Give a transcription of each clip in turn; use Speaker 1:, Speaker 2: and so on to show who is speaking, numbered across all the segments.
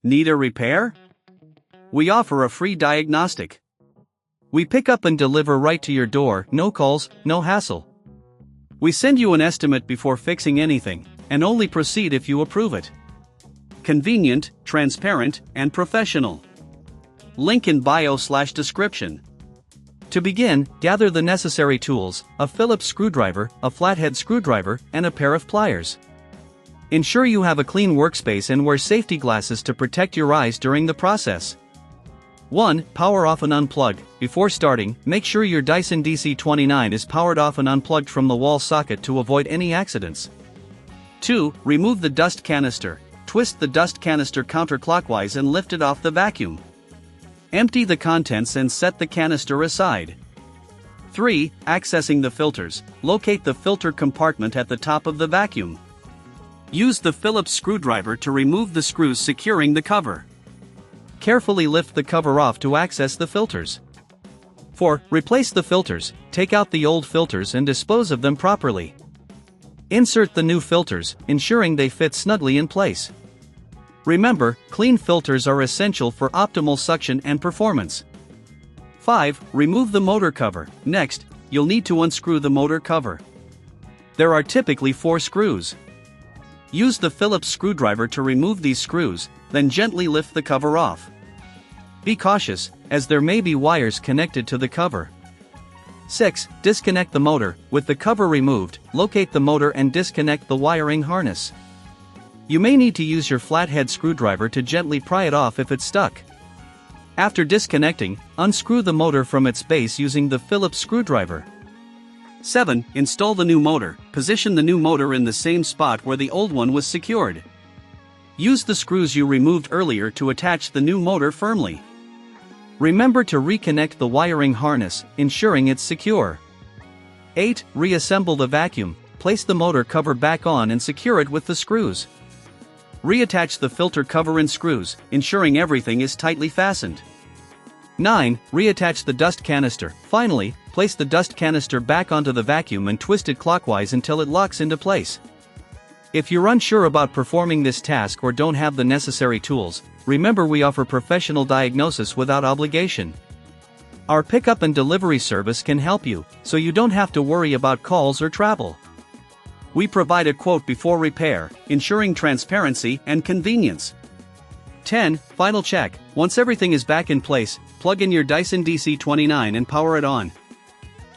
Speaker 1: Need a repair? We offer a free diagnostic. We pick up and deliver right to your door, no calls, no hassle. We send you an estimate before fixing anything, and only proceed if you approve it. Convenient, transparent, and professional. Link in bio/description. To begin, gather the necessary tools: a Phillips screwdriver, a flathead screwdriver, and a pair of pliers. Ensure you have a clean workspace and wear safety glasses to protect your eyes during the process. 1. Power off and unplug. Before starting, make sure your Dyson DC29 is powered off and unplugged from the wall socket to avoid any accidents. 2. Remove the dust canister. Twist the dust canister counterclockwise and lift it off the vacuum. Empty the contents and set the canister aside. 3. Accessing the filters. Locate the filter compartment at the top of the vacuum. Use the Phillips screwdriver to remove the screws securing the cover. Carefully lift the cover off to access the filters. 4. Replace the filters. Take out the old filters and dispose of them properly. Insert the new filters, ensuring they fit snugly in place. Remember, clean filters are essential for optimal suction and performance. 5. Remove the motor cover. Next, you'll need to unscrew the motor cover. There are typically 4 screws. Use the Phillips screwdriver to remove these screws, then gently lift the cover off. Be cautious, as there may be wires connected to the cover. 6. Disconnect the motor. With the cover removed, locate the motor and disconnect the wiring harness. You may need to use your flathead screwdriver to gently pry it off if it's stuck. After disconnecting, unscrew the motor from its base using the Phillips screwdriver. 7. Install the new motor. Position the new motor in the same spot where the old one was secured. Use the screws you removed earlier to attach the new motor firmly. Remember to reconnect the wiring harness, ensuring it's secure. 8. Reassemble the vacuum. Place the motor cover back on and secure it with the screws. Reattach the filter cover and screws, ensuring everything is tightly fastened. 9. Reattach the dust canister. Finally, place the dust canister back onto the vacuum and twist it clockwise until it locks into place. If you're unsure about performing this task or don't have the necessary tools, remember we offer professional diagnosis without obligation. Our pickup and delivery service can help you, so you don't have to worry about calls or travel. We provide a quote before repair, ensuring transparency and convenience. 10. Final check. Once everything is back in place, plug in your Dyson DC29 and power it on.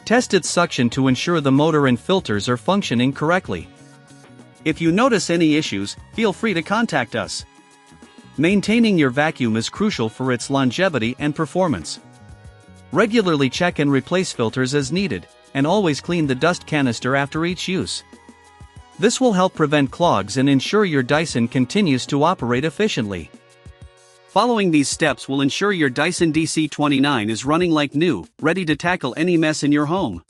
Speaker 1: Test its suction to ensure the motor and filters are functioning correctly. If you notice any issues, feel free to contact us. Maintaining your vacuum is crucial for its longevity and performance. Regularly check and replace filters as needed, and always clean the dust canister after each use. This will help prevent clogs and ensure your Dyson continues to operate efficiently. Following these steps will ensure your Dyson DC29 is running like new, ready to tackle any mess in your home.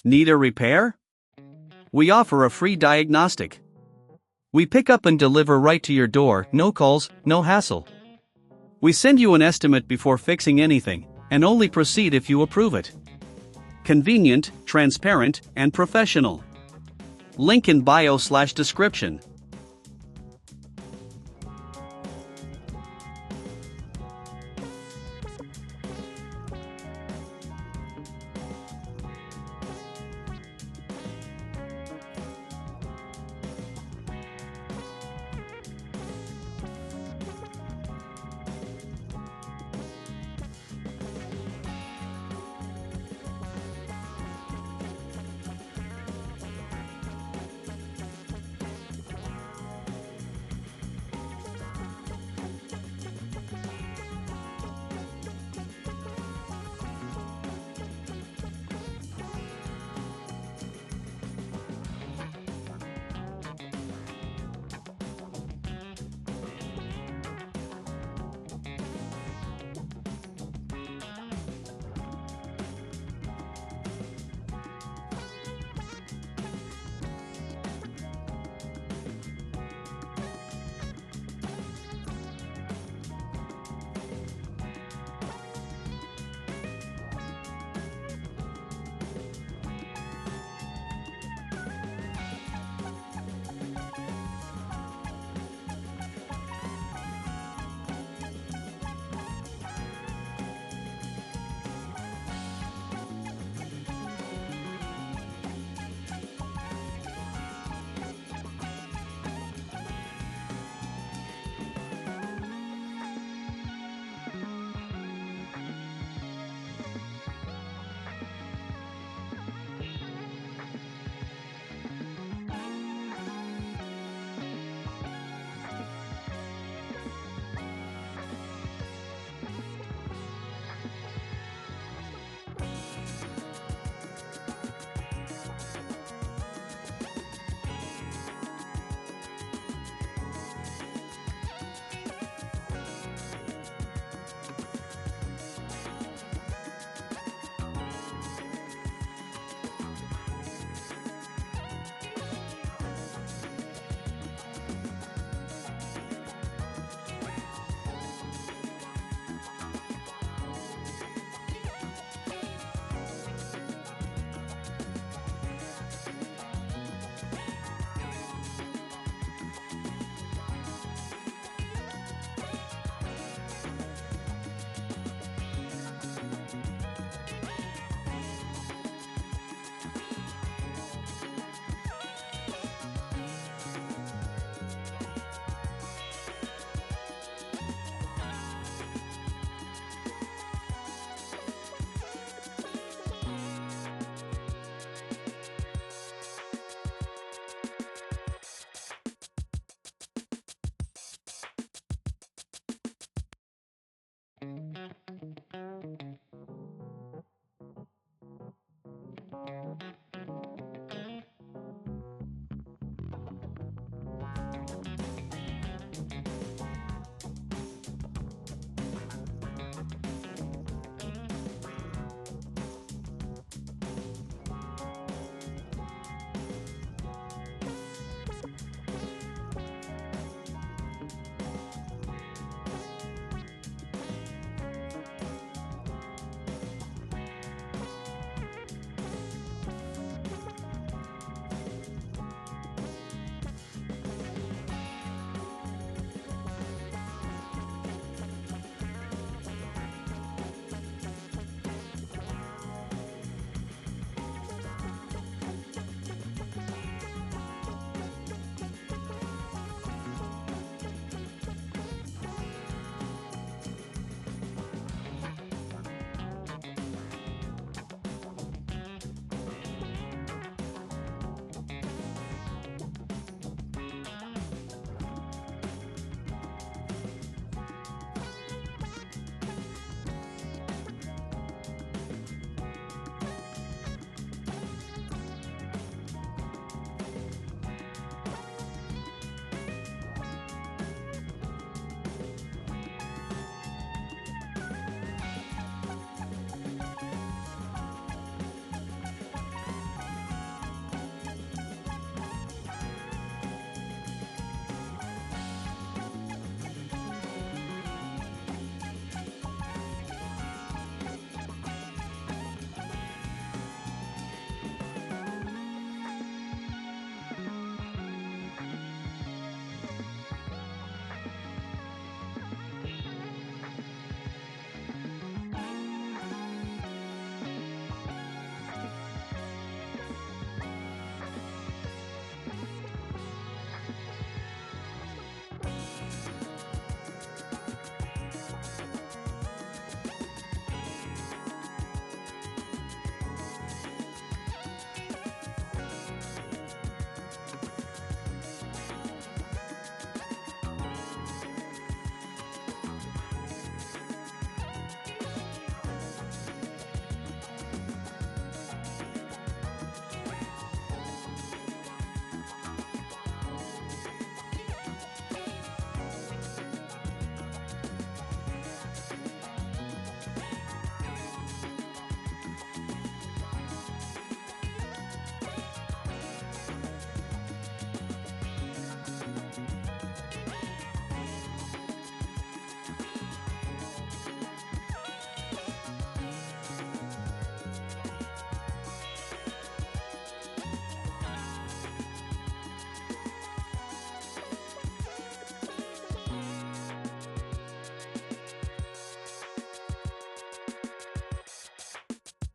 Speaker 1: Need a repair? We offer a free diagnostic. We pick up and deliver right to your door, no calls, no hassle. We send you an estimate before fixing anything, and only proceed if you approve it. Convenient, transparent, and professional. Link in bio/description.